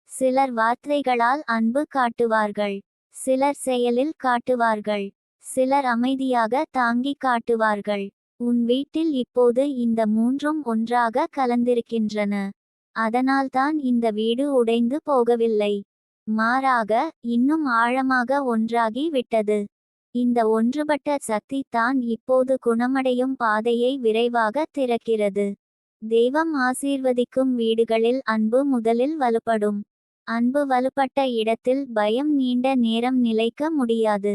[SPEAKER 1] சிலர் வார்த்தைகளால் அன்பு காட்டுவார்கள், சிலர் செயலில் காட்டுவார்கள், சிலர் அமைதியாக தாங்கி காட்டுவார்கள். உன் வீட்டில் இப்போது இந்த மூன்றும் ஒன்றாக கலந்திருக்கின்றன. அதனால்தான் இந்த வீடு உடைந்து போகவில்லை, மாறாக இன்னும் ஆழமாக ஒன்றாகி விட்டது. இந்த ஒன்றுபட்ட சக்தி தான் இப்போது குணமடையும் பாதையை விரைவாக திறக்கிறது. தெய்வம் ஆசீர்வதிக்கும் வீடுகளில் அன்பு முதலில் வலுப்படும். அன்பு வலுப்பட்ட இடத்தில் பயம் நீண்ட நேரம் நிலைக்க முடியாது.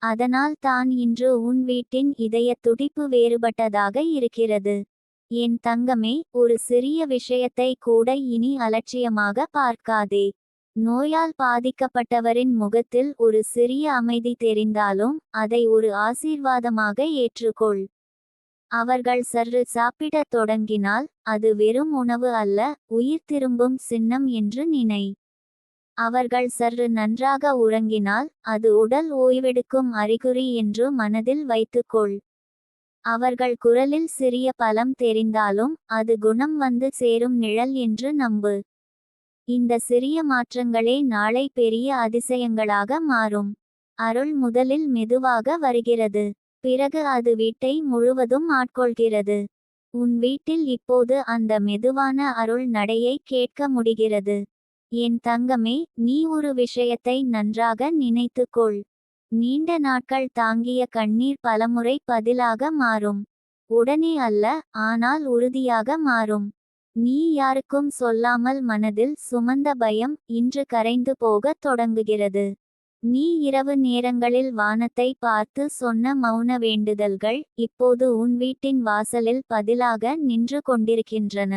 [SPEAKER 1] அதனால் தான் இன்று உன் வீட்டின் இதய துடிப்பு வேறுபட்டதாக இருக்கிறது. என் தங்கமே, ஒரு சிறிய விஷயத்தை கூட இனி அலட்சியமாக பார்க்காதே. நோயால் பாதிக்கப்பட்டவரின் முகத்தில் ஒரு சிறிய அமைதி தெரிந்தாலும் அதை ஒரு ஆசீர்வாதமாக ஏற்றுக்கொள். அவர்கள் சற்று சாப்பிடத் தொடங்கினால் அது வெறும் உணவு அல்ல, உயிர் திரும்பும் சின்னம் என்று நினை. அவர்கள் சற்று நன்றாக உறங்கினால் அது உடல் ஓய்வெடுக்கும் அறிகுறி என்று மனதில் வைத்துக்கொள். அவர்கள் குரலில் சிறிய பலம் தெரிந்தாலும் அது குணம் வந்து சேரும் நிழல் என்று நம்பு. இந்த சிறிய மாற்றங்களே நாளை பெரிய அதிசயங்களாக மாறும். அருள் முதலில் மெதுவாக வருகிறது, பிறகு அது வீட்டை முழுவதும் ஆட்கொள்கிறது. உன் வீட்டில் இப்போது அந்த மெதுவான அருள் நடையை கேட்க முடிகிறது. என் தங்கமே, நீ ஒரு விஷயத்தை நன்றாக நினைத்துக்கொள். நீண்ட நாட்கள் தாங்கிய கண்ணீர் பலமுறை பதிலாக மாறும். உடனே அல்ல, ஆனால் உறுதியாக மாறும். நீ யாருக்கும் சொல்லாமல் மனதில் சுமந்த பயம் இன்று கரைந்து போகத் தொடங்குகிறது. நீ இரவு நேரங்களில் வானத்தை பார்த்து சொன்ன மௌன வேண்டுதல்கள் இப்போது உன் வீட்டின் வாசலில் பதிலாக நின்று கொண்டிருக்கின்றன.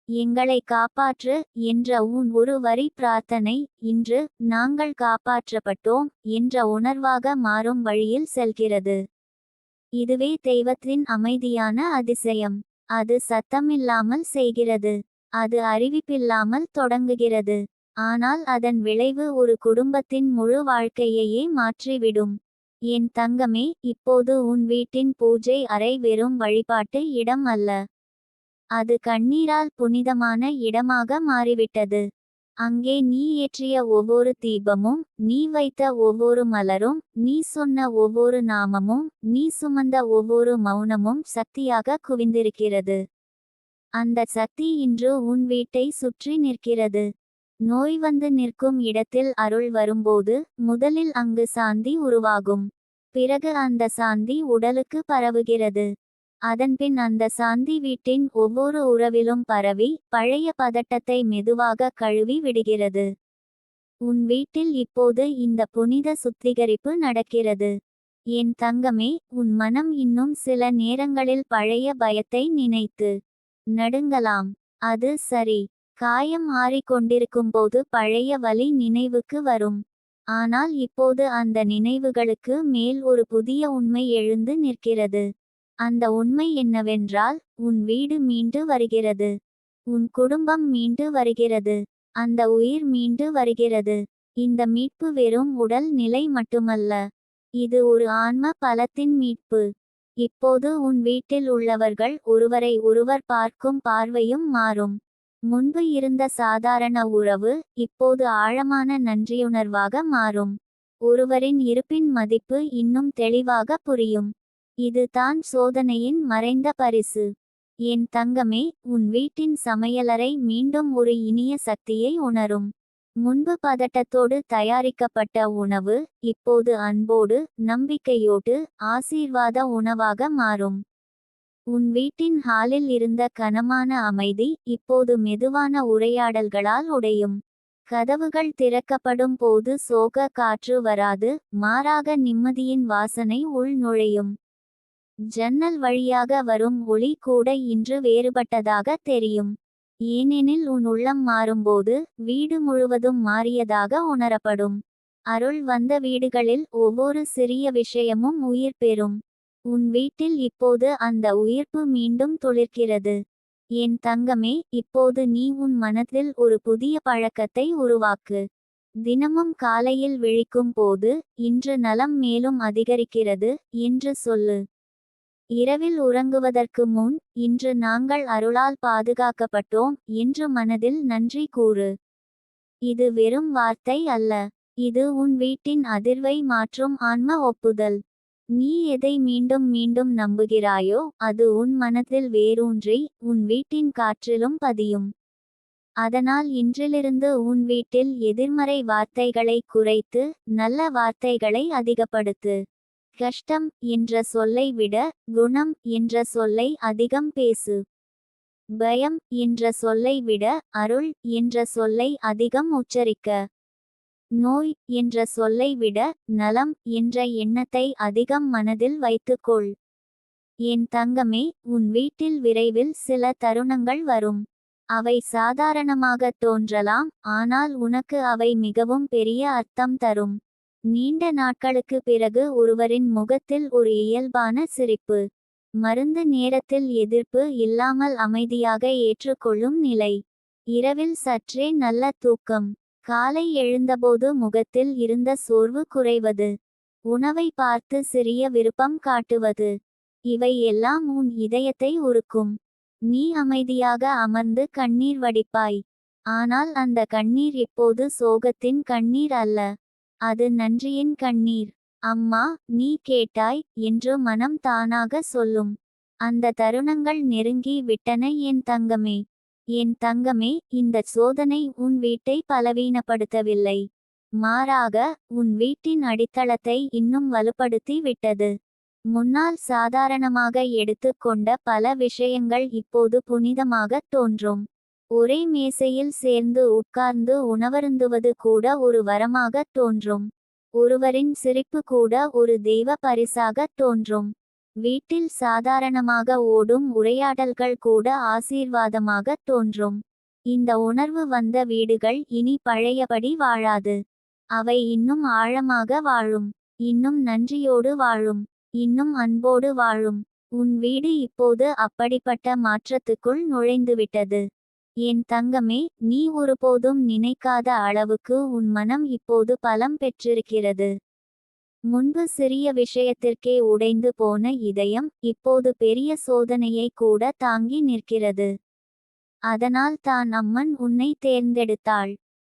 [SPEAKER 1] எங்களை காப்பாற்று என்ற உன் ஒரு வரி பிரார்த்தனை இன்று நாங்கள் காப்பாற்றப்பட்டோம் என்ற உணர்வாக மாறும் வழியில் செல்கிறது. இதுவே தெய்வத்தின் அமைதியான அதிசயம். அது சத்தமில்லாமல் செய்கிறது, அது அறிவிப்பில்லாமல் தொடங்குகிறது. ஆனால் அதன் விளைவு ஒரு குடும்பத்தின் முழு வாழ்க்கையையே மாற்றிவிடும். என் தங்கமே, இப்போது உன் வீட்டின் பூஜை அறை வெறும் வழிபாட்டு இடம் அல்ல, அது கண்ணீரால் புனிதமான இடமாக மாறிவிட்டது. அங்கே நீ ஏற்றிய ஒவ்வொரு தீபமும், நீ வைத்த ஒவ்வொரு மலரும், நீ சொன்ன ஒவ்வொரு நாமமும், நீ சுமந்த ஒவ்வொரு மௌனமும் சக்தியாக குவிந்திருக்கிறது. அந்த சக்தி இன்று உன் வீட்டை சுற்றி நிற்கிறது. நோய் வந்து நிற்கும் இடத்தில் அருள் வரும்போது முதலில் அங்கு சாந்தி உருவாகும். பிறகு அந்த சாந்தி உடலுக்கு பரவுகிறது. அதன்பின் அந்த சாந்தி வீட்டின் ஒவ்வொரு உறவிலும் பரவி பழைய பதட்டத்தை மெதுவாக கழுவி விடுகிறது. உன் வீட்டில் இப்போது இந்த புனித சுத்திகரிப்பு நடக்கிறது. என் தங்கமே, உன் மனம் இன்னும் சில நேரங்களில் பழைய பயத்தை நினைத்து நடுங்கலாம். அது சரி. காயம் ஆறிக்கொண்டிருக்கும்போது பழைய வலி நினைவுக்கு வரும். ஆனால் இப்போது அந்த நினைவுகளுக்கு மேல் ஒரு புதிய உண்மை எழுந்து நிற்கிறது. அந்த உண்மை என்னவென்றால், உன் வீடு மீண்டு வருகிறது. உன் குடும்பம் மீண்டு வருகிறது. அந்த உயிர் மீண்டு வருகிறது. இந்த மீட்பு வெறும் உடல் நிலை மட்டுமல்ல. இது ஒரு ஆன்ம பலத்தின் மீட்பு. இப்போது உன் வீட்டில் உள்ளவர்கள் ஒருவரை ஒருவர் பார்க்கும் பார்வையும் மாறும். முன்பு இருந்த சாதாரண உறவு இப்போது ஆழமான நன்றியுணர்வாக மாறும். ஒருவரின் இருப்பின் மதிப்பு இன்னும் தெளிவாக புரியும். இது தான் சோதனையின் மறைந்த பரிசு. என் தங்கமே, உன் வீட்டின் சமையலறை மீண்டும் ஒரு இனிய சக்தியை உணரும். முன்பு பதட்டத்தோடு தயாரிக்கப்பட்ட உணவு இப்போது அன்போடு, நம்பிக்கையோடு, ஆசீர்வாத உணவாக மாறும். உன் வீட்டின் ஹாலில் இருந்த கனமான அமைதி இப்போது மெதுவான உரையாடல்களால் உடையும். கதவுகள் திறக்கப்படும் போது சோக காற்று வராது, மாறாக நிம்மதியின் வாசனை உள் நுழையும். ஜன்னல் வழியாக வரும் ஒளி கூட இன்று வேறுபட்டதாக தெரியும். ஏனெனில் உன் உள்ளம் மாறும்போது வீடு முழுவதும் மாறியதாக உணரப்படும். அருள் வந்த வீடுகளில் ஒவ்வொரு சிறிய விஷயமும் உயிர் பெறும். உன் வீட்டில் இப்போது அந்த உயிர்ப்பு மீண்டும் துளிர்க்கிறது. என் தங்கமே, இப்போது நீ உன் மனதில் ஒரு புதிய பழக்கத்தை உருவாக்கு. தினமும் காலையில் விழிக்கும் போது, இன்று நலம் மேலும் அதிகரிக்கிறது என்று சொல்லு. இரவில் உறங்குவதற்கு முன், இன்று நாங்கள் அருளால் பாதுகாக்கப்பட்டோம் என்று மனதில் நன்றி கூறு. இது வெறும் வார்த்தை அல்ல. இது உன் வீட்டின் அதிர்வை மாற்றும் ஆன்ம ஒப்புதல். நீ எதை மீண்டும் மீண்டும் நம்புகிறாயோ அது உன் மனதில் வேரூன்றி உன் வீட்டின் காற்றிலும் பதியும். அதனால் இன்றிலிருந்து உன் வீட்டில் எதிர்மறை வார்த்தைகளை குறைத்து நல்ல வார்த்தைகளை அதிகப்படுத்து. கஷ்டம் என்ற சொல்லை விட குணம் என்ற சொல்லை அதிகம் பேசு. பயம் என்ற சொல்லை விட அருள் என்ற சொல்லை அதிகம் உச்சரிக்க. நோய் என்ற சொல்லை விட நலம் என்ற எண்ணத்தை அதிகம் மனதில் வைத்துக்கொள். என் தங்கமே, உன் வீட்டில் விரைவில் சில தருணங்கள் வரும். அவை சாதாரணமாக தோன்றலாம், ஆனால் உனக்கு அவை மிகவும் பெரிய அர்த்தம் தரும். நீண்ட நாட்களுக்கு பிறகு ஒருவரின் முகத்தில் ஒரு இயல்பான சிரிப்பு. மருந்து நேரத்தில் எதிர்ப்பு இல்லாமல் அமைதியாக ஏற்றுக்கொள்ளும் நிலை. இரவில் சற்றே நல்ல தூக்கம். காலை எழுந்தபோது முகத்தில் இருந்த சோர்வு குறைவது. உணவை பார்த்து சிறிய விருப்பம் காட்டுவது. இவை எல்லாம் உன் இதயத்தை உருக்கும். நீ அமைதியாக அமர்ந்து கண்ணீர் வடிப்பாய். ஆனால் அந்த கண்ணீர் இப்போது சோகத்தின் கண்ணீர் அல்ல. அது நன்றியின் கண்ணீர். அம்மா, நீ கேட்டாய் என்று மனம் தானாக சொல்லும். அந்த தருணங்கள் நெருங்கி விட்டன என் தங்கமே. என் தங்கமே, இந்த சோதனை உன் வீட்டை பலவீனப்படுத்தவில்லை. மாறாக, உன் வீட்டின் அடித்தளத்தை இன்னும் வலுப்படுத்தி விட்டது. முன்னால் சாதாரணமாக எடுத்துக்கொண்ட பல விஷயங்கள் இப்போது புனிதமாகத் தோன்றும். ஒரே மேசையில் சேர்ந்து உட்கார்ந்து உணவருந்துவது கூட ஒரு வரமாகத் தோன்றும். ஒருவரின் சிரிப்பு கூட ஒரு தெய்வ பரிசாகத் தோன்றும். வீட்டில் சாதாரணமாக ஓடும் உரையாடல்கள் கூட ஆசீர்வாதமாகத் தோன்றும். இந்த உணர்வு வந்த வீடுகள் இனி பழையபடி வாழாது. அவை இன்னும் ஆழமாக வாழும். இன்னும் நன்றியோடு வாழும். இன்னும் அன்போடு வாழும். உன் வீடு இப்போது அப்படிப்பட்ட மாற்றத்துக்குள் நுழைந்துவிட்டது. என் தங்கமே, நீ ஒருபோதும் நினைக்காத அளவுக்கு உன் மனம் இப்போது பலம் பெற்றிருக்கிறது. முன்பு சிறிய விஷயத்திற்கே உடைந்து போன இதயம் இப்போது பெரிய சோதனையை கூட தாங்கி நிற்கிறது. அதனால் தான் அம்மன் உன்னை தேர்ந்தெடுத்தாள்.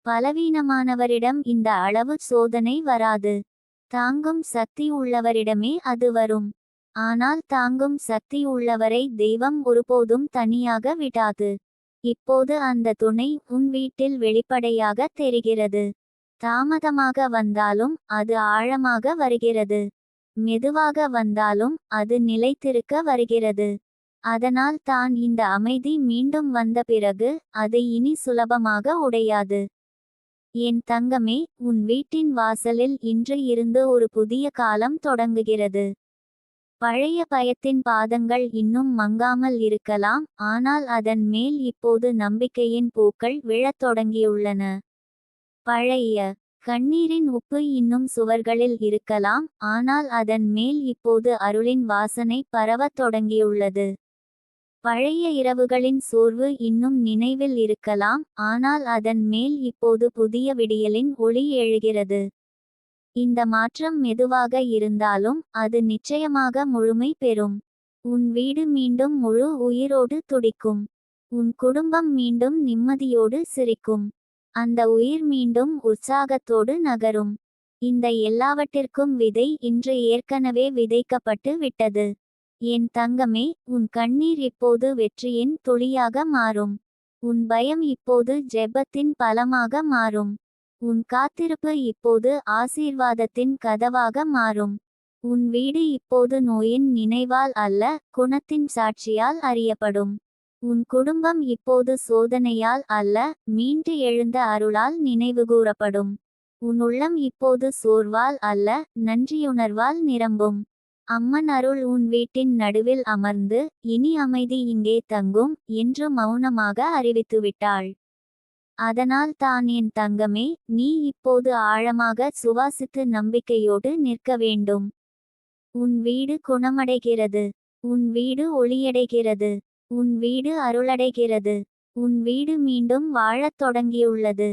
[SPEAKER 1] பலவீனமானவரிடம் இந்த அளவு சோதனை வராது. தாங்கும் சக்தி உள்ளவரிடமே அது வரும். ஆனால் தாங்கும் சக்தி உள்ளவரை தெய்வம் ஒருபோதும் தனியாக விடாது. இப்போது அந்த துணை உன் வீட்டில் வெளிப்படையாக தெரிகிறது. தாமதமாக வந்தாலும் அது ஆழமாக வருகிறது. மெதுவாக வந்தாலும் அது நிலைத்திருக்க வருகிறது. அதனால் தான் இந்த அமைதி மீண்டும் வந்த பிறகு அது இனி சுலபமாக உடையாது. என் தங்கமே, உன் வீட்டின் வாசலில் இன்று இருந்து ஒரு புதிய காலம் தொடங்குகிறது. பழைய பயத்தின் பாதங்கள் இன்னும் மங்காமல் இருக்கலாம், ஆனால் அதன் மேல் இப்போது நம்பிக்கையின் பூக்கள் விழத் தொடங்கியுள்ளன. பழைய கண்ணீரின் உப்பு இன்னும் சுவர்களில் இருக்கலாம், ஆனால் அதன் மேல் இப்போது அருளின் வாசனை பரவத் தொடங்கியுள்ளது. பழைய இரவுகளின் சோர்வு இன்னும் நினைவில் இருக்கலாம், ஆனால் அதன் மேல் இப்போது புதிய விடியலின் ஒளி எழுகிறது. இந்த மாற்றம் மெதுவாக இருந்தாலும் அது நிச்சயமாக முழுமை பெறும். உன் வீடு மீண்டும் முழு உயிரோடு துடிக்கும். உன் குடும்பம் மீண்டும் நிம்மதியோடு சிரிக்கும். அந்த உயிர் மீண்டும் உற்சாகத்தோடு நகரும். இந்த எல்லாவற்றிற்கும் விதை இன்று ஏற்கனவே விதைக்கப்பட்டு விட்டது. என் தங்கமே, உன் கண்ணீர் இப்போது வெற்றியின் துளியாக மாறும். உன் பயம் இப்போது ஜெபத்தின் பலமாக மாறும். உன் காத்திருப்பு இப்போது ஆசீர்வாதத்தின் கதவாக மாறும். உன் வீடு இப்போது நோயின் நினைவால் அல்ல, குணத்தின் சாட்சியால் அறியப்படும். உன் குடும்பம் இப்போது சோதனையால் அல்ல, மீண்டு எழுந்த அருளால் நினைவுகூரப்படும். உன் உள்ளம் இப்போது சோர்வால் அல்ல, நன்றியுணர்வால் நிரம்பும். அம்மன் அருள் உன் வீட்டின் நடுவில் அமர்ந்து, இனி அமைதி இங்கே தங்கும் என்று மௌனமாக அறிவித்துவிட்டாள். அதனால் தான் என் தங்கமே, நீ இப்போது ஆழமாக சுவாசித்து நம்பிக்கையோடு நிற்க வேண்டும். உன் வீடு குணமடைகிறது. உன் வீடு ஒளியடைகிறது. உன் வீடு அருளடைகிறது. உன் வீடு மீண்டும் வாழத் தொடங்கியுள்ளது.